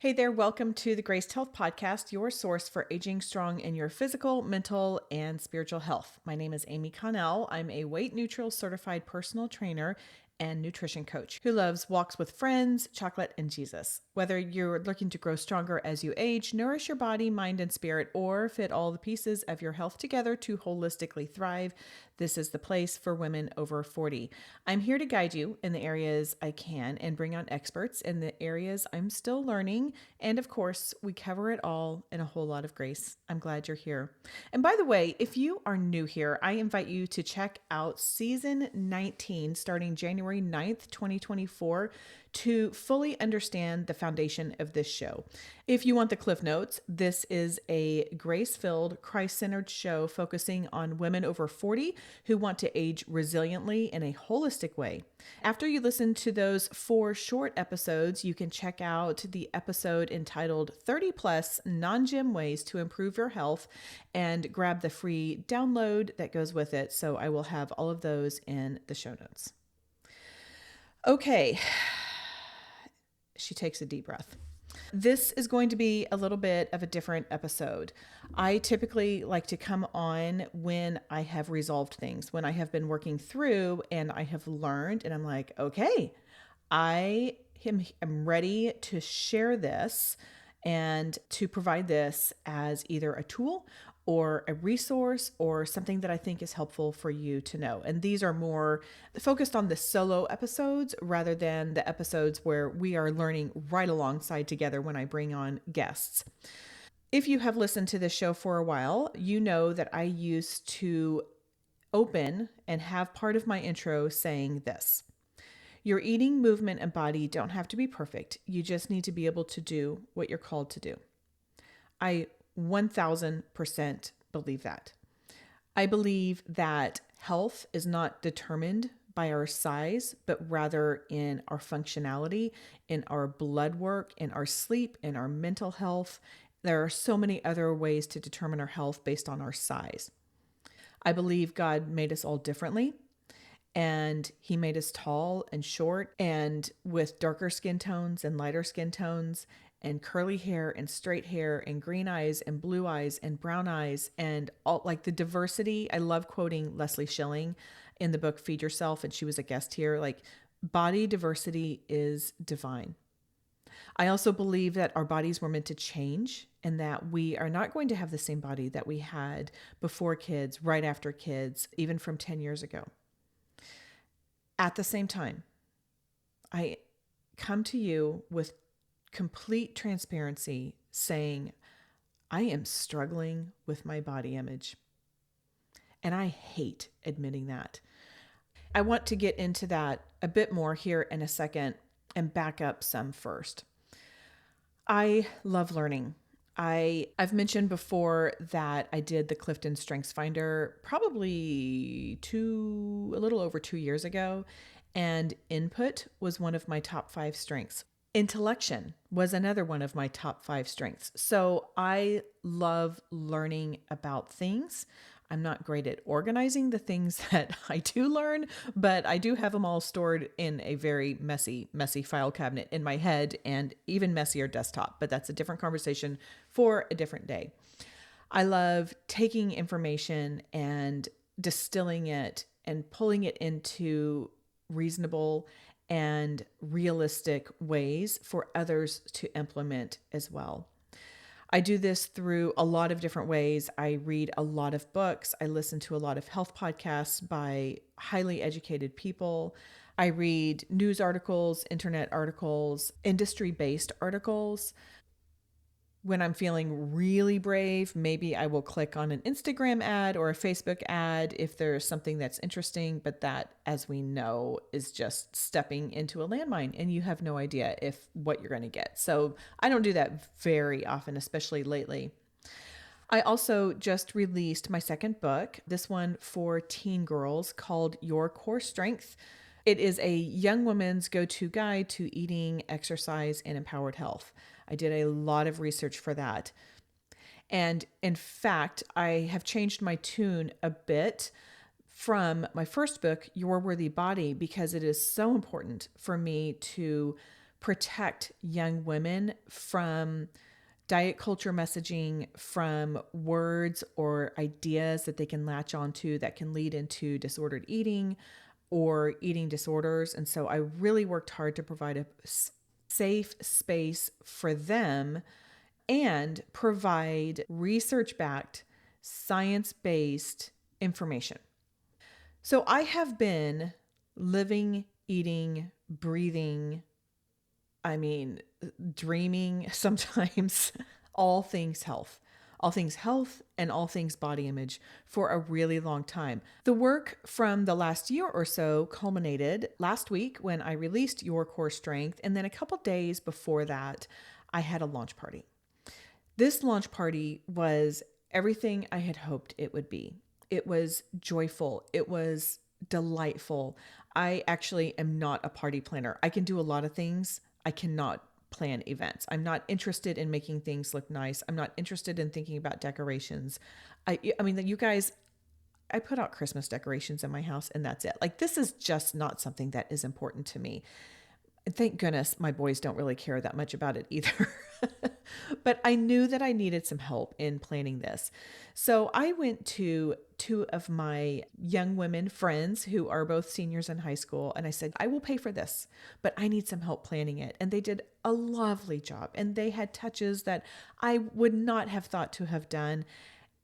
Hey there, welcome to the Graced Health Podcast, your source for aging strong in your physical, mental, and spiritual health. My name is Amy Connell. I'm a weight neutral certified personal trainer and nutrition coach who loves walks with friends, chocolate, and Jesus. Whether you're looking to grow stronger as you age, nourish your body, mind, and spirit, or fit all the pieces of your health together to holistically thrive, this is the place for women over 40. I'm here to guide you in the areas I can and bring on experts in the areas I'm still learning. And of course, we cover it all in a whole lot of grace. I'm glad you're here. And by the way, if you are new here, I invite you to check out season 19 starting January 9th, 2024 to fully understand the foundation of this show. If you want the Cliff Notes, this is a grace-filled, Christ-centered show focusing on women over 40 who want to age resiliently in a holistic way. After you listen to those 4 short episodes, you can check out the episode entitled 30 Plus Non-Gym Ways to Improve Your Health and grab the free download that goes with it. So I will have all of those in the show notes. Okay, she takes a deep breath. This is going to be a little bit of a different episode. I typically like to come on when I have resolved things, when I have been working through and I have learned, and I'm like, okay, I'm ready to share this and to provide this as either a tool or a resource or something that I think is helpful for you to know. And these are more focused on the solo episodes rather than the episodes where we are learning right alongside together when I bring on guests. If you have listened to this show for a while, you know that I used to open and have part of my intro saying this. Your eating, movement, and body don't have to be perfect. You just need to be able to do what you're called to do. I 1000% believe that. I believe that health is not determined by our size, but rather in our functionality, in our blood work, in our sleep, in our mental health. There are so many other ways to determine our health based on our size. I believe God made us all differently. And he made us tall and short and with darker skin tones and lighter skin tones and curly hair and straight hair and green eyes and blue eyes and brown eyes and all like the diversity. I love quoting Leslie Schilling in the book Feed Yourself, and she was a guest here. Like, body diversity is divine. I also believe that our bodies were meant to change and that we are not going to have the same body that we had before kids, right after kids, even from 10 years ago. At the same time, I come to you with complete transparency saying, I am struggling with my body image. And I hate admitting that. I want to get into that a bit more here in a second and back up some first. I love learning. I've mentioned before that I did the Clifton Strengths Finder probably a little over 2 years ago, and input was one of my top 5 strengths. Intellection was another one of my top 5 strengths. So I love learning about things. I'm not great at organizing the things that I do learn, but I do have them all stored in a very messy file cabinet in my head and even messier desktop. But that's a different conversation for a different day. I love taking information and distilling it and pulling it into reasonable and realistic ways for others to implement as well. I do this through a lot of different ways. I read a lot of books. I listen to a lot of health podcasts by highly educated people. I read news articles, internet articles, industry-based articles. When I'm feeling really brave, maybe I will click on an Instagram ad or a Facebook ad if there's something that's interesting, but that, as we know, is just stepping into a landmine and you have no idea if what you're going to get. So I don't do that very often, especially lately. I also just released my second book, this one for teen girls, called Your Core Strength. It is a young woman's go-to guide to eating, exercise, and empowered health. I did a lot of research for that. And in fact, I have changed my tune a bit from my first book, Your Worthy Body, because it is so important for me to protect young women from diet culture messaging, from words or ideas that they can latch onto that can lead into disordered eating or eating disorders. And so I really worked hard to provide a safe space for them and provide research backed, science based information. So I have been living, eating, breathing, I mean, dreaming sometimes, all things health and all things body image for a really long time. The work from the last year or so culminated last week when I released Your Core Strength. And then a couple days before that, I had a launch party. This launch party was everything I had hoped it would be. It was joyful. It was delightful. I actually am not a party planner. I can do a lot of things. I cannot plan events. I'm not interested in making things look nice. I'm not interested in thinking about decorations. I mean, you guys, I put out Christmas decorations in my house and that's it. Like, this is just not something that is important to me. And thank goodness my boys don't really care that much about it either. But I knew that I needed some help in planning this. So I went to two of my young women friends who are both seniors in high school. And I said, I will pay for this, but I need some help planning it. And they did a lovely job. And they had touches that I would not have thought to have done.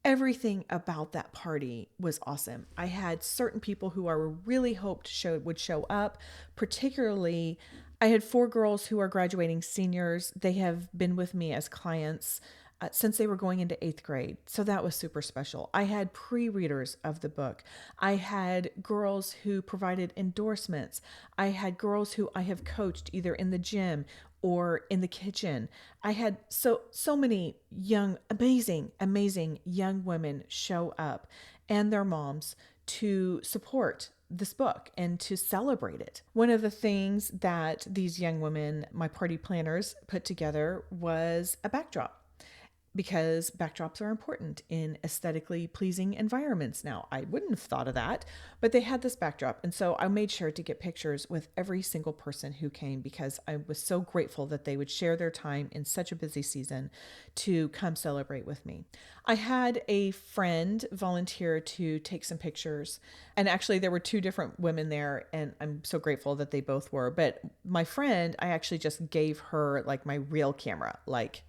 Everything about that party was awesome. I had certain people who I really hoped would show up, particularly I had 4 girls who are graduating seniors. They have been with me as clients since they were going into 8th grade. So that was super special. I had pre-readers of the book. I had girls who provided endorsements. I had girls who I have coached either in the gym or in the kitchen. I had so many young, amazing young women show up and their moms to support this book and to celebrate it. One of the things that these young women, my party planners, put together was a backdrop, because backdrops are important in aesthetically pleasing environments. Now, I wouldn't have thought of that, but they had this backdrop. And so I made sure to get pictures with every single person who came, because I was so grateful that they would share their time in such a busy season to come celebrate with me. I had a friend volunteer to take some pictures. And actually, there were 2 different women there, and I'm so grateful that they both were. But my friend, I actually just gave her like my real camera, like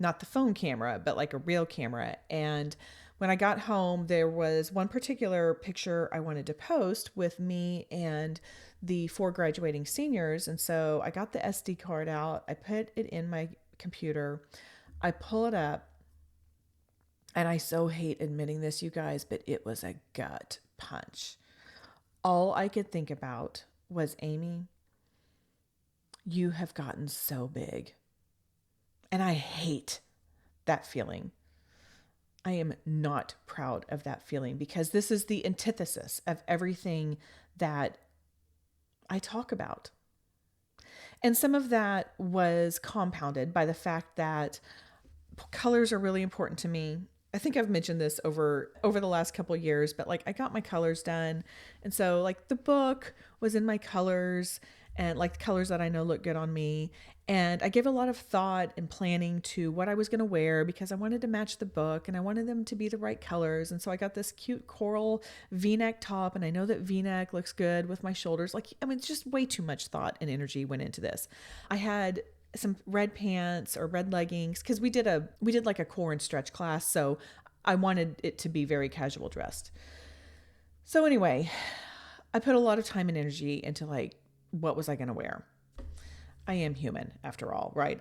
not the phone camera, but like a real camera. And when I got home, there was one particular picture I wanted to post with me and the 4 graduating seniors. And so I got the SD card out, I put it in my computer, I pull it up, and I so hate admitting this, you guys, but it was a gut punch. All I could think about was, Amy, you have gotten so big. And I hate that feeling. I am not proud of that feeling, because this is the antithesis of everything that I talk about. And some of that was compounded by the fact that colors are really important to me. I think I've mentioned this over the last couple of years, but like, I got my colors done. And so like, the book was in my colors, and like the colors that I know look good on me. And I gave a lot of thought and planning to what I was going to wear, because I wanted to match the book and I wanted them to be the right colors. And so I got this cute coral V-neck top, and I know that V-neck looks good with my shoulders. Like, I mean, it's just way too much thought and energy went into this. I had some red pants or red leggings, because we did like a core and stretch class. So I wanted it to be very casual dressed. So anyway, I put a lot of time and energy into like, what was I going to wear? I am human after all, right?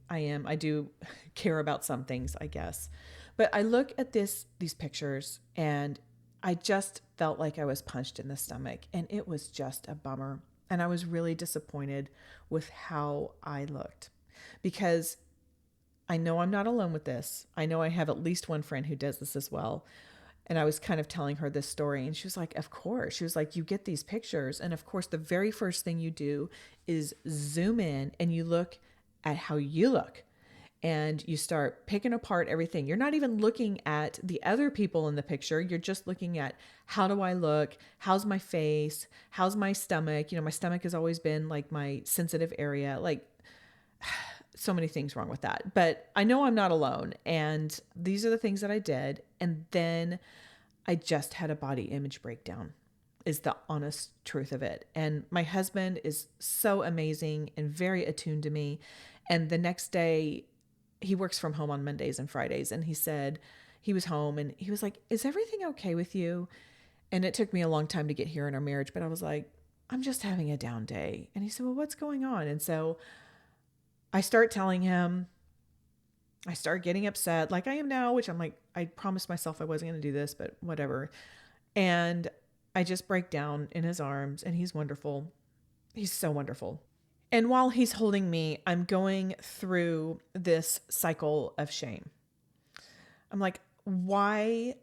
I do care about some things, I guess. But I look at these pictures, and I just felt like I was punched in the stomach, and it was just a bummer. And I was really disappointed with how I looked, because I know I'm not alone with this. I know I have at least one friend who does this as well. And I was kind of telling her this story, and she was like, of course. She was like, you get these pictures, and of course, the very first thing you do is zoom in and you look at how you look. And you start picking apart everything. You're not even looking at the other people in the picture. You're just looking at, how do I look? How's my face? How's my stomach? You know, my stomach has always been like my sensitive area. Like, So many things wrong with that. But I know I'm not alone. And these are the things that I did. And then I just had a body image breakdown, is the honest truth of it. And my husband is so amazing and very attuned to me. And the next day, he works from home on Mondays and Fridays. And he said he was home and he was like, "Is everything okay with you?" And it took me a long time to get here in our marriage, but I was like, "I'm just having a down day." And he said, "Well, what's going on?" And so I start telling him, I start getting upset like I am now, which I'm like, I promised myself I wasn't going to do this, but whatever. And I just break down in his arms and he's wonderful. He's so wonderful. And while he's holding me, I'm going through this cycle of shame. I'm like, why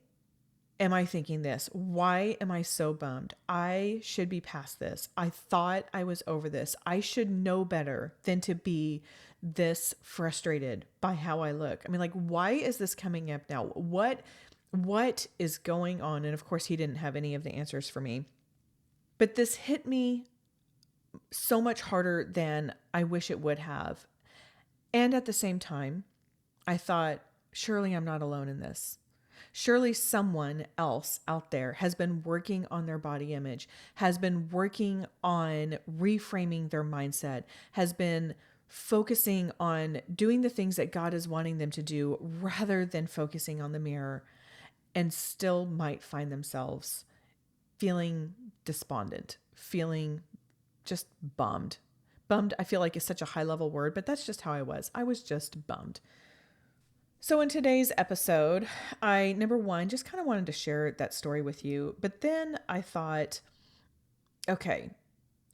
am I thinking this? Why am I so bummed? I should be past this. I thought I was over this. I should know better than to be this frustrated by how I look. I mean, like, why is this coming up now? What is going on? And of course, he didn't have any of the answers for me. But this hit me so much harder than I wish it would have. And at the same time, I thought, surely I'm not alone in this. Surely someone else out there has been working on their body image, has been working on reframing their mindset, has been focusing on doing the things that God is wanting them to do rather than focusing on the mirror, and still might find themselves feeling despondent, feeling just bummed. Bummed, I feel like is such a high level word, but that's just how I was. I was just bummed. So in today's episode, I, number one, just kind of wanted to share that story with you. But then I thought, okay,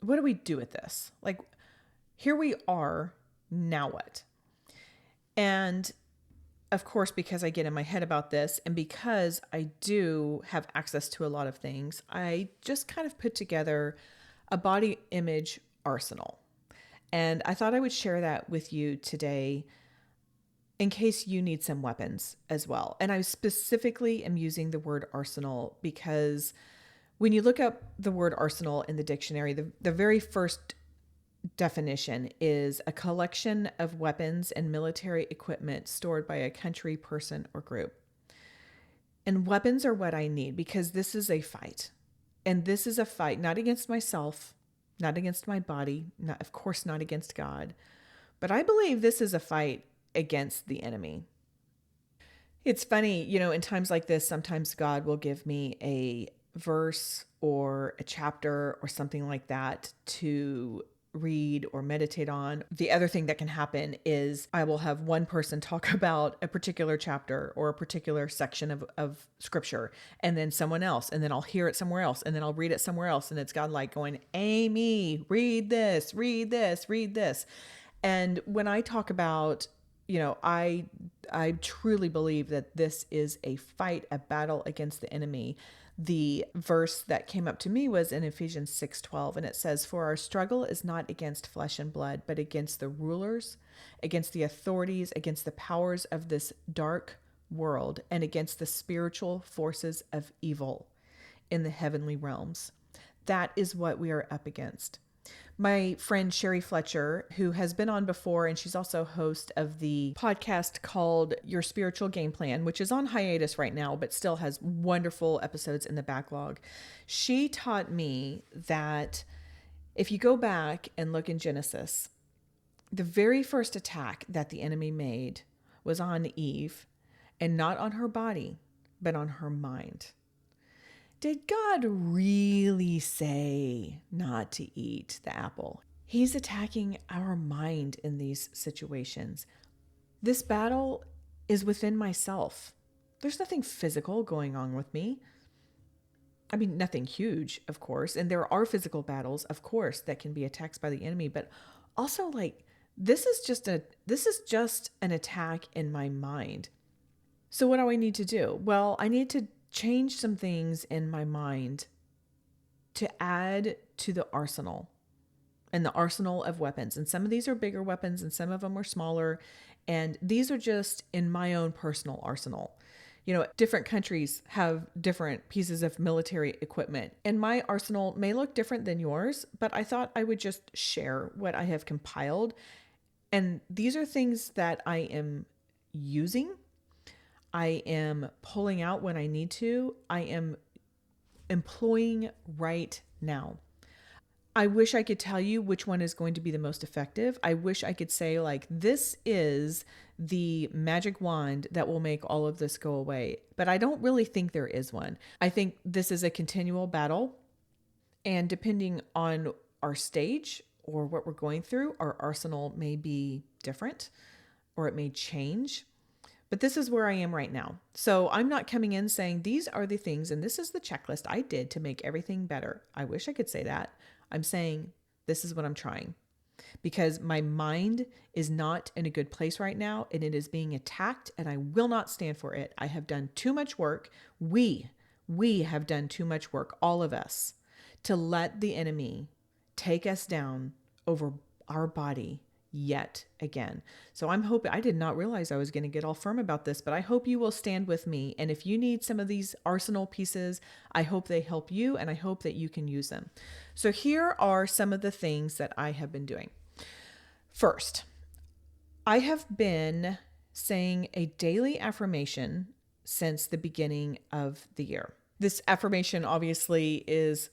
what do we do with this? Like, here we are, now what? And of course, because I get in my head about this and because I do have access to a lot of things, I just kind of put together a body image arsenal. And I thought I would share that with you today in case you need some weapons as well. And I specifically am using the word arsenal because when you look up the word arsenal in the dictionary, the very first definition is a collection of weapons and military equipment stored by a country, person, or group. And weapons are what I need because this is a fight. And this is a fight not against myself, not against my body, not, of course, not against God. But I believe this is a fight against the enemy. It's funny, in times like this, sometimes God will give me a verse or a chapter or something like that to read or meditate on. The other thing that can happen is I will have one person talk about a particular chapter or a particular section of scripture, and then someone else, and then I'll hear it somewhere else, and then I'll read it somewhere else. And it's God like going, "Amy, read this, read this, read this." And when I talk about, I truly believe that this is a fight, a battle against the enemy. The verse that came up to me was in Ephesians 6:12, and it says, "For our struggle is not against flesh and blood, but against the rulers, against the authorities, against the powers of this dark world, and against the spiritual forces of evil in the heavenly realms." That is what we are up against. My friend Sherry Fletcher, who has been on before, and she's also host of the podcast called Your Spiritual Game Plan, which is on hiatus right now, but still has wonderful episodes in the backlog. She taught me that if you go back and look in Genesis, the very first attack that the enemy made was on Eve, and not on her body, but on her mind. Did God really say not to eat the apple? He's attacking our mind in these situations. This battle is within myself. There's nothing physical going on with me. I mean, nothing huge, of course. And there are physical battles, of course, that can be attacks by the enemy. But also, like, this is just an attack in my mind. So what do I need to do? Well, I need to change some things in my mind to add to the arsenal and the arsenal of weapons. And some of these are bigger weapons and some of them are smaller. And these are just in my own personal arsenal. Different countries have different pieces of military equipment, and my arsenal may look different than yours, but I thought I would just share what I have compiled And these are things that I am using. I am pulling out when I need to. I am employing right now. I wish I could tell you which one is going to be the most effective. I wish I could say, like, this is the magic wand that will make all of this go away. But I don't really think there is one. I think this is a continual battle. And depending on our stage or what we're going through, our arsenal may be different or it may change. But this is where I am right now. So I'm not coming in saying these are the things and this is the checklist I did to make everything better. I wish I could say that. I'm saying this is what I'm trying because my mind is not in a good place right now and it is being attacked and I will not stand for it. I have done too much work. We have done too much work, all of us, to let the enemy take us down over our body yet again. So I'm hoping, I did not realize I was going to get all firm about this, but I hope you will stand with me. And if you need some of these arsenal pieces, I hope they help you and I hope that you can use them. So here are some of the things that I have been doing. First, I have been saying a daily affirmation since the beginning of the year. This affirmation obviously is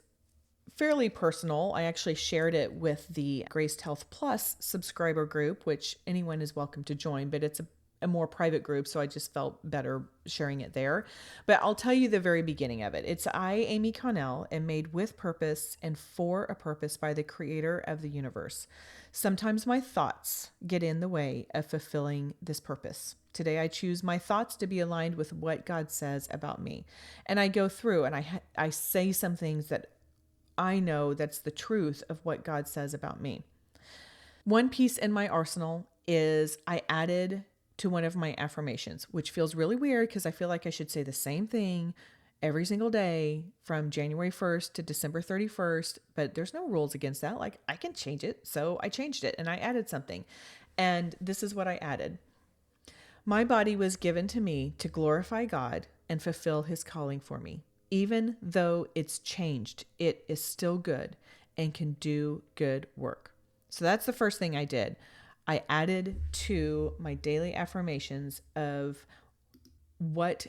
fairly personal. I actually shared it with the Graced Health Plus subscriber group, which anyone is welcome to join, but it's a more private group, so I just felt better sharing it there. But I'll tell you the very beginning of it. It's I, Amy Connell, am made with purpose and for a purpose by the creator of the universe. Sometimes my thoughts get in the way of fulfilling this purpose. Today, I choose my thoughts to be aligned with what God says about me. And I go through and I say some things that I know that's the truth of what God says about me. One piece in my arsenal is I added to one of my affirmations, which feels really weird because I feel like I should say the same thing every single day from January 1st to December 31st, but there's no rules against that. Like I can change it. So I changed it and I added something. And this is what I added. My body was given to me to glorify God and fulfill his calling for me. Even though it's changed, it is still good and can do good work. So that's the first thing I did. I added to my daily affirmations of what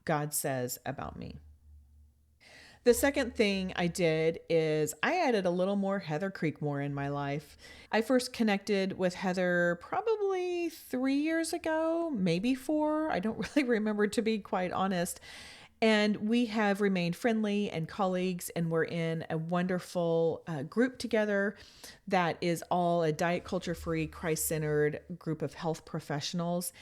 God says about me. The second thing I did is I added a little more Heather Creekmore in my life. I first connected with Heather probably 3 years ago, maybe 4. I don't really remember, to be quite honest. And we have remained friendly and colleagues, and we're in a wonderful group together that is all a diet culture free, Christ centered group of health professionals.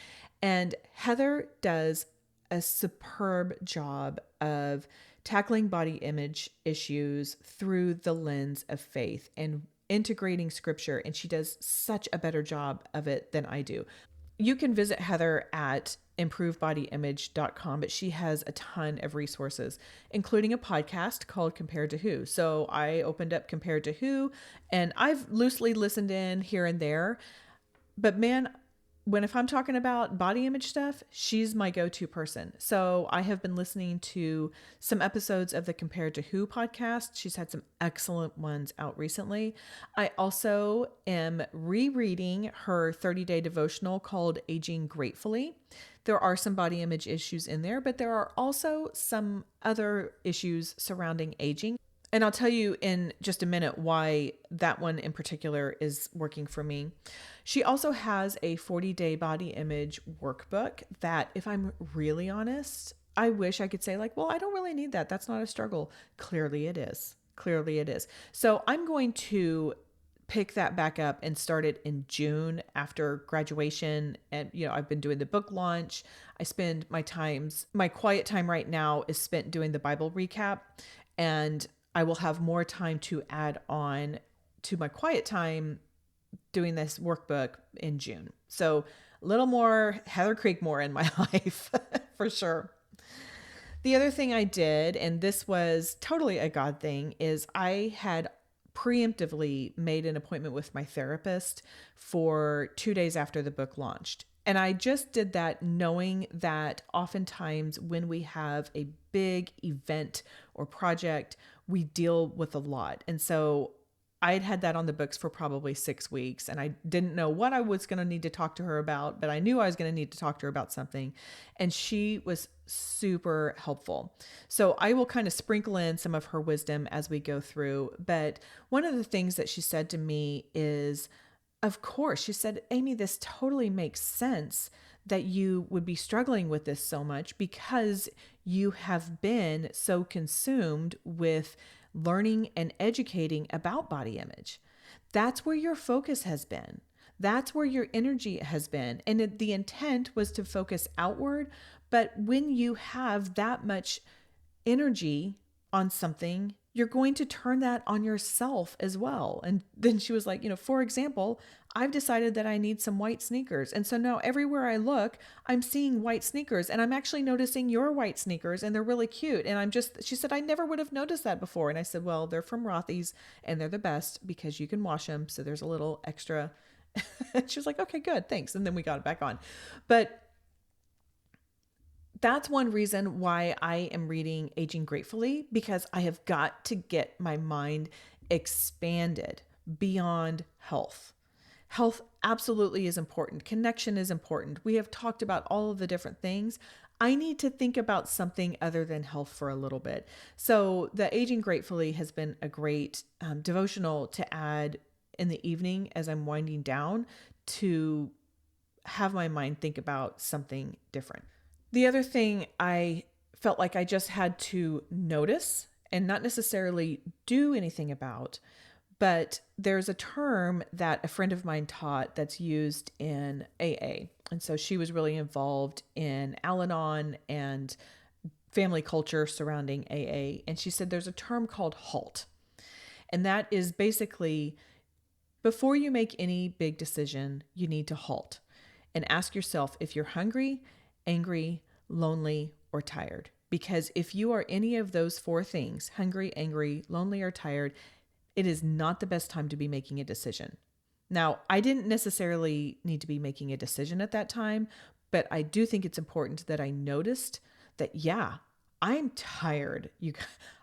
And Heather does a superb job of tackling body image issues through the lens of faith and integrating scripture. And she does such a better job of it than I do. You can visit Heather at improvedbodyimage.com, but she has a ton of resources, including a podcast called Compared to Who. So I opened up Compared to Who, and I've loosely listened in here and there. But man, if I'm talking about body image stuff, she's my go-to person. So I have been listening to some episodes of the Compared to Who podcast. She's had some excellent ones out recently. I also am rereading her 30-day devotional called Aging Gratefully. There are some body image issues in there, but there are also some other issues surrounding aging. And I'll tell you in just a minute why that one in particular is working for me. She also has a 40-day body image workbook that, if I'm really honest, I wish I could say like, well, I don't really need that. That's not a struggle. Clearly it is. Clearly it is. So I'm going to pick that back up and start it in June after graduation. And, I've been doing the book launch. I spend my quiet time right now is spent doing the Bible recap, and I will have more time to add on to my quiet time doing this workbook in June. So a little more Heather Creekmore in my life for sure. The other thing I did, and this was totally a God thing, is I had preemptively made an appointment with my therapist for 2 days after the book launched. And I just did that knowing that oftentimes when we have a big event or project, we deal with a lot. And so I'd had that on the books for probably 6 weeks, and I didn't know what I was going to need to talk to her about, but I knew I was going to need to talk to her about something. And she was super helpful. So I will kind of sprinkle in some of her wisdom as we go through. But one of the things that she said to me is, of course, she said, Amy, this totally makes sense that you would be struggling with this so much because you have been so consumed with learning and educating about body image. That's where your focus has been. That's where your energy has been. And the intent was to focus outward. But when you have that much energy on something, you're going to turn that on yourself as well. And then she was like, for example, I've decided that I need some white sneakers. And so now everywhere I look, I'm seeing white sneakers, and I'm actually noticing your white sneakers, and they're really cute. And she said, I never would have noticed that before. And I said, well, they're from Rothy's and they're the best because you can wash them. So there's a little extra. She was like, okay, good, thanks. And then we got it back on. But that's one reason why I am reading Aging Gratefully, because I have got to get my mind expanded beyond health. Health absolutely is important. Connection is important. We have talked about all of the different things. I need to think about something other than health for a little bit. So the Aging Gratefully has been a great devotional to add in the evening as I'm winding down to have my mind think about something different. The other thing I felt like I just had to notice and not necessarily do anything about, but there's a term that a friend of mine taught that's used in AA. And so she was really involved in Al-Anon and family culture surrounding AA. And she said there's a term called HALT. And that is basically, before you make any big decision, you need to halt and ask yourself if you're hungry, angry, lonely, or tired. Because if you are any of those four things, hungry, angry, lonely, or tired, it is not the best time to be making a decision. Now, I didn't necessarily need to be making a decision at that time, but I do think it's important that I noticed that, yeah, I'm tired.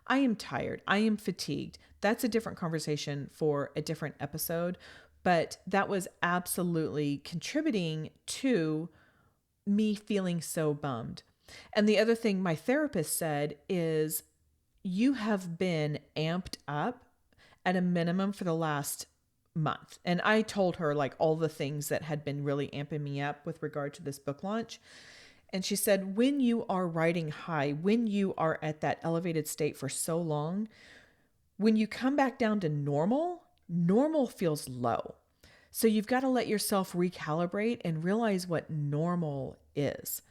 I am tired. I am fatigued. That's a different conversation for a different episode, but that was absolutely contributing to me feeling so bummed. And the other thing my therapist said is, you have been amped up at a minimum for the last month. And I told her like all the things that had been really amping me up with regard to this book launch. And she said, when you are riding high, when you are at that elevated state for so long, when you come back down to normal, normal feels low. So you've got to let yourself recalibrate and realize what normal is.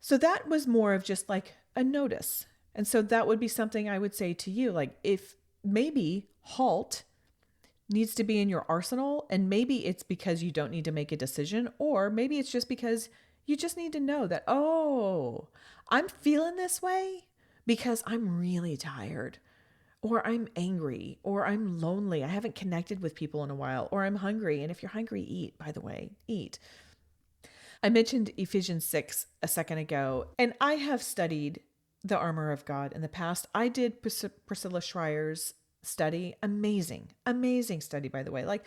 So that was more of just like a notice. And so that would be something I would say to you, like if maybe HALT needs to be in your arsenal, and maybe it's because you don't need to make a decision, or maybe it's just because you just need to know that, oh, I'm feeling this way because I'm really tired, or I'm angry, or I'm lonely. I haven't connected with people in a while, or I'm hungry. And if you're hungry, eat, by the way, eat. I mentioned Ephesians 6 a second ago, and I have studied the armor of God in the past. I did Priscilla Schreier's study. Amazing, amazing study, by the way. Like,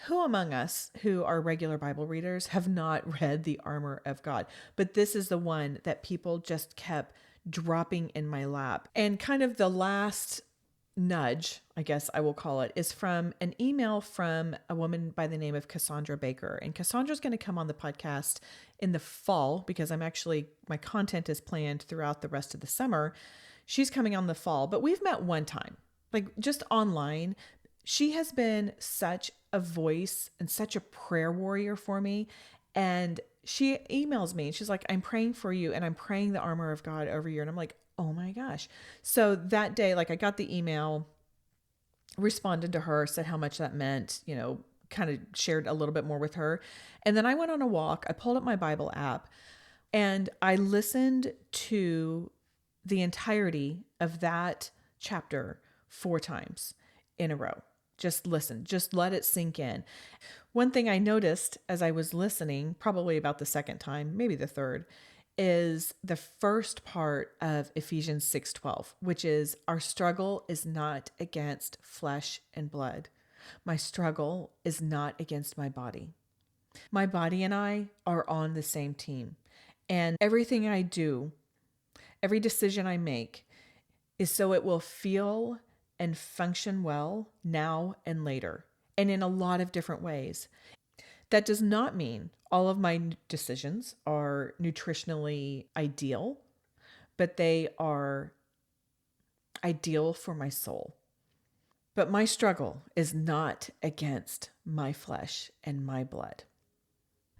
who among us who are regular Bible readers have not read the armor of God? But this is the one that people just kept dropping in my lap. And kind of the last nudge, I guess I will call it, is from an email from a woman by the name of Cassandra Baker. And Cassandra's going to come on the podcast in the fall because my content is planned throughout the rest of the summer. She's coming on the fall, but we've met one time, like just online. She has been such a voice and such a prayer warrior for me. And she emails me and she's like, I'm praying for you and I'm praying the armor of God over you. And I'm like, oh my gosh. So that day, like I got the email, responded to her, said how much that meant, kind of shared a little bit more with her. And then I went on a walk. I pulled up my Bible app and I listened to the entirety of that chapter 4 times in a row. Just listen, just let it sink in. One thing I noticed as I was listening, probably about the second time, maybe the third, is the first part of Ephesians 6:12, which is our struggle is not against flesh and blood. My struggle is not against my body. My body and I are on the same team. And everything I do, every decision I make is so it will feel and function well now and later, and in a lot of different ways. That does not mean all of my decisions are nutritionally ideal, but they are ideal for my soul. But my struggle is not against my flesh and my blood.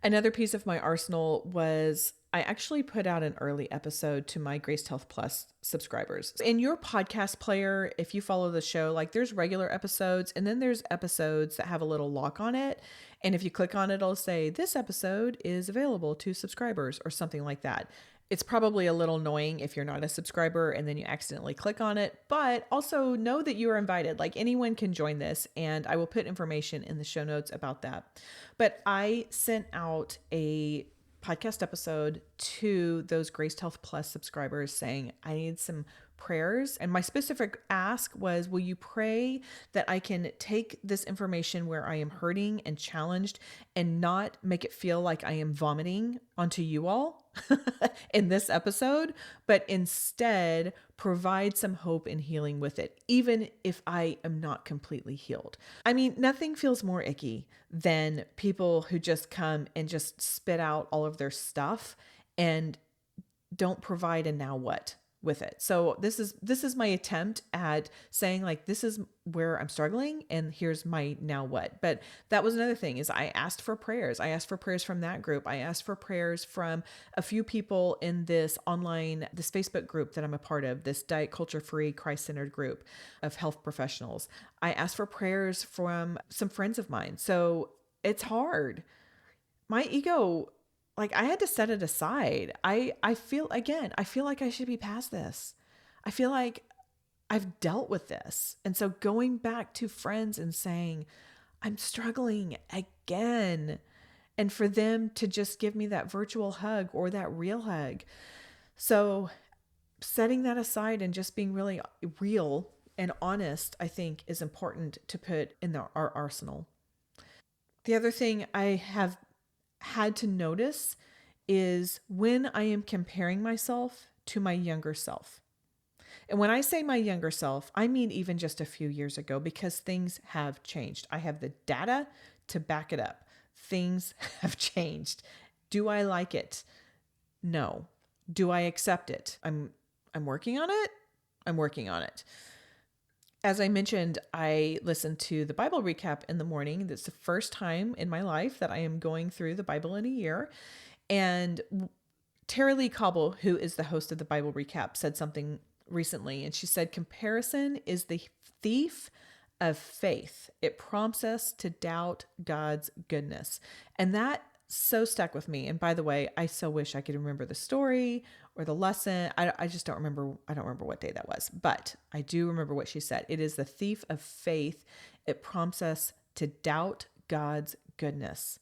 Another piece of my arsenal was I actually put out an early episode to my Graced Health Plus subscribers. In your podcast player, if you follow the show, like there's regular episodes and then there's episodes that have a little lock on it. And if you click on it, it'll say, this episode is available to subscribers or something like that. It's probably a little annoying if you're not a subscriber and then you accidentally click on it, but also know that you are invited. Like anyone can join this, and I will put information in the show notes about that. But I sent out a podcast episode to those Graced Health Plus subscribers saying, I need some prayers. And my specific ask was, will you pray that I can take this information where I am hurting and challenged and not make it feel like I am vomiting onto you all in this episode, but instead provide some hope and healing with it, even if I am not completely healed. I mean, nothing feels more icky than people who just come and just spit out all of their stuff and don't provide a now what with it. So this is my attempt at saying like, this is where I'm struggling and here's my now what. But that was another thing is I asked for prayers. I asked for prayers from that group. I asked for prayers from a few people in this Facebook group that I'm a part of, this diet culture free, Christ-centered group of health professionals. I asked for prayers from some friends of mine. So it's hard. My ego, like I had to set it aside. I feel like I should be past this. I feel like I've dealt with this. And so going back to friends and saying, I'm struggling again. And for them to just give me that virtual hug or that real hug. So setting that aside and just being really real and honest, I think is important to put in our arsenal. The other thing I have had to notice is when I am comparing myself to my younger self. And when I say my younger self, I mean even just a few years ago, because things have changed. I have the data to back it up. Things have changed. Do I like it? No. Do I accept it? I'm working on it. I'm working on it. As I mentioned, I listened to the Bible recap in the morning. That's the first time in my life that I am going through the Bible in a year. And Tara Lee Cobble, who is the host of the Bible recap, said something recently. And she said, comparison is the thief of faith. It prompts us to doubt God's goodness. And that so stuck with me. And by the way, I so wish I could remember the story or the lesson. I just don't remember. I don't remember what day that was, but I do remember what she said. It is the thief of faith. It prompts us to doubt God's goodness.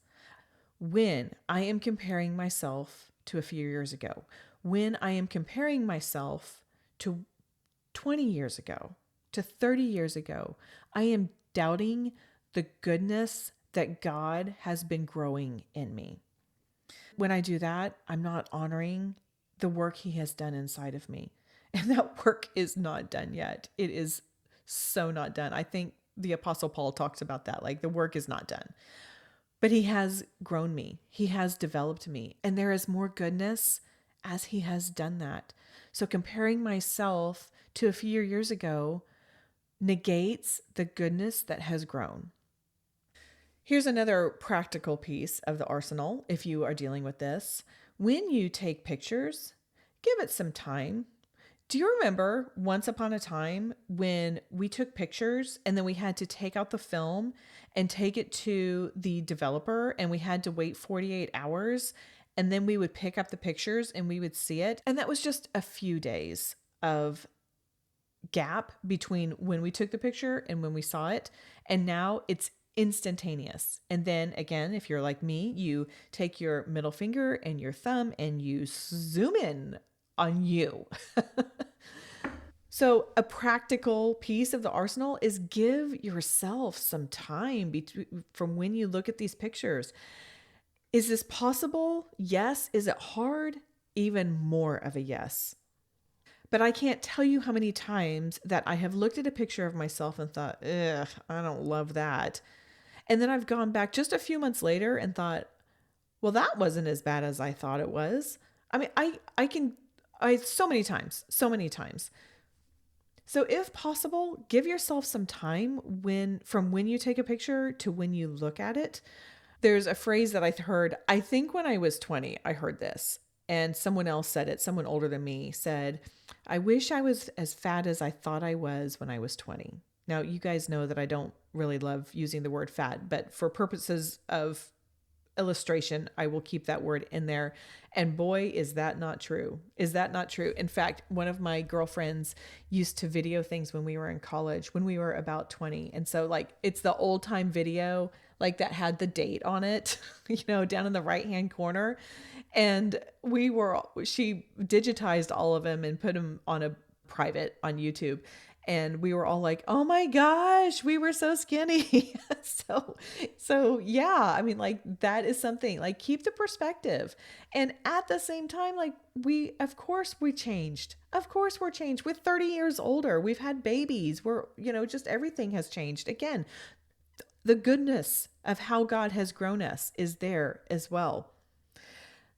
When I am comparing myself to a few years ago, when I am comparing myself to 20 years ago, to 30 years ago, I am doubting the goodness that God has been growing in me. When I do that, I'm not honoring the work he has done inside of me. And that work is not done yet. It is so not done. I think the Apostle Paul talks about that. Like the work is not done. But he has grown me. He has developed me. And there is more goodness as he has done that. So comparing myself to a few years ago negates the goodness that has grown. Here's another practical piece of the arsenal if you are dealing with this. When you take pictures, give it some time. Do you remember once upon a time when we took pictures and then we had to take out the film and take it to the developer and we had to wait 48 hours and then we would pick up the pictures and we would see it? And that was just a few days of gap between when we took the picture and when we saw it. And now it's instantaneous. And then again, if you're like me, you take your middle finger and your thumb and you zoom in on you. So, a practical piece of the arsenal is give yourself some time from when you look at these pictures. Is this possible? Yes. Is it hard? Even more of a yes. But I can't tell you how many times that I have looked at a picture of myself and thought, ugh, I don't love that. And then I've gone back just a few months later and thought, well, that wasn't as bad as I thought it was. I mean, so many times, so many times. So if possible, give yourself some time from when you take a picture to when you look at it. There's a phrase that I heard, I think when I was 20, I heard this, and someone else said it, someone older than me said, I wish I was as fat as I thought I was when I was 20. Now, you guys know that I don't really love using the word fat, but for purposes of illustration, I will keep that word in there. And boy, is that not true. Is that not true? In fact, one of my girlfriends used to video things when we were in college, when we were about 20. And so like it's the old time video, like that had the date on it, down in the right-hand corner. And she digitized all of them and put them on a private on YouTube. And we were all like, oh my gosh, we were so skinny. so yeah, I mean, like that is something, like keep the perspective. And at the same time, like of course we changed. Of course we're changed. We're 30 years older. We've had babies. Just everything has changed. Again, the goodness of how God has grown us is there as well.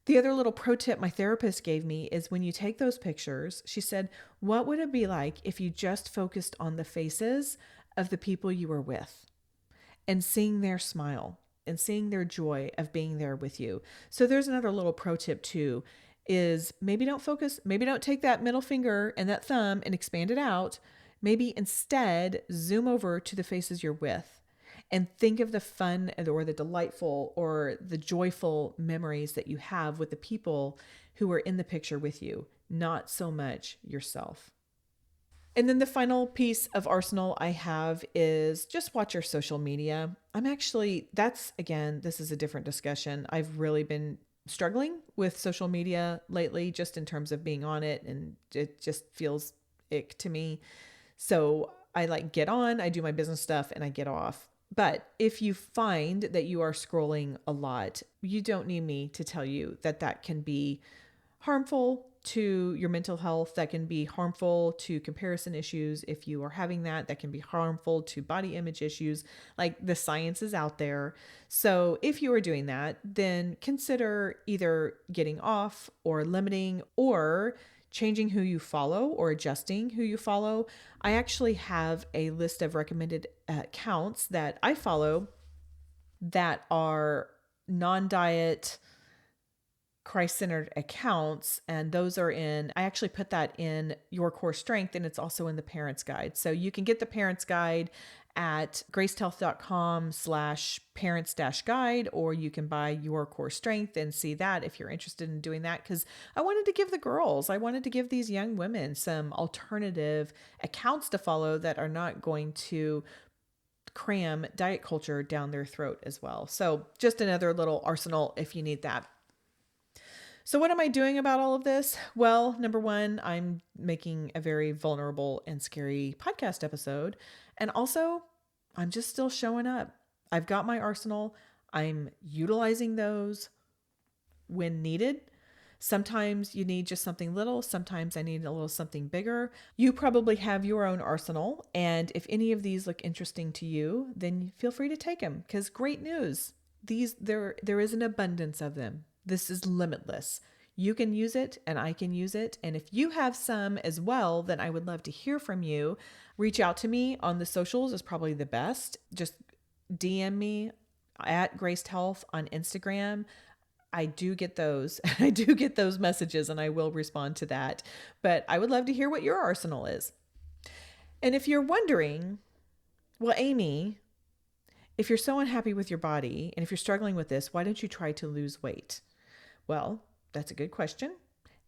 The other little pro tip my therapist gave me is when you take those pictures, she said, what would it be like if you just focused on the faces of the people you were with and seeing their smile and seeing their joy of being there with you? So there's another little pro tip too, is maybe don't take that middle finger and that thumb and expand it out. Maybe instead zoom over to the faces you're with and think of the fun or the delightful or the joyful memories that you have with the people who are in the picture with you, not so much yourself. And then the final piece of arsenal I have is just watch your social media. This is a different discussion. I've really been struggling with social media lately, just in terms of being on it, and it just feels ick to me. So I get on, I do my business stuff, and I get off. But if you find that you are scrolling a lot, you don't need me to tell you that can be harmful to your mental health. That can be harmful to comparison issues. If you are having that can be harmful to body image issues. Like the science is out there. So if you are doing that, then consider either getting off or limiting or changing who you follow or adjusting who you follow. I actually have a list of recommended accounts that I follow that are non-diet, Christ-centered accounts. And those are I actually put that in Your Core Strength, and it's also in the Parents Guide. So you can get the Parents Guide at gracedhealth.com/parents-guide, or you can buy Your Core Strength and see that if you're interested in doing that. Because I wanted to give these young women some alternative accounts to follow that are not going to cram diet culture down their throat as well. So just another little arsenal if you need that. So what am I doing about all of this? Well, number one, I'm making a very vulnerable and scary podcast episode. And also, I'm just still showing up. I've got my arsenal. I'm utilizing those when needed. Sometimes you need just something little. Sometimes I need a little something bigger. You probably have your own arsenal. And if any of these look interesting to you, then feel free to take them, because great news. There is an abundance of them. This is limitless. You can use it and I can use it. And if you have some as well, then I would love to hear from you. Reach out to me on the socials is probably the best. Just DM me at Graced Health on Instagram. I do get those. I do get those messages and I will respond to that. But I would love to hear what your arsenal is. And if you're wondering, well, Amy, if you're so unhappy with your body and if you're struggling with this, why don't you try to lose weight? Well, that's a good question.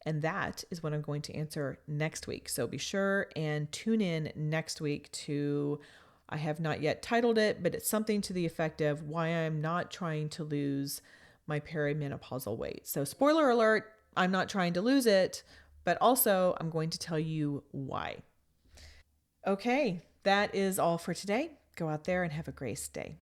And that is what I'm going to answer next week. So be sure and tune in next week to, I have not yet titled it, but it's something to the effect of why I'm not trying to lose my perimenopausal weight. So, spoiler alert, I'm not trying to lose it, but also I'm going to tell you why. Okay, that is all for today. Go out there and have a great day.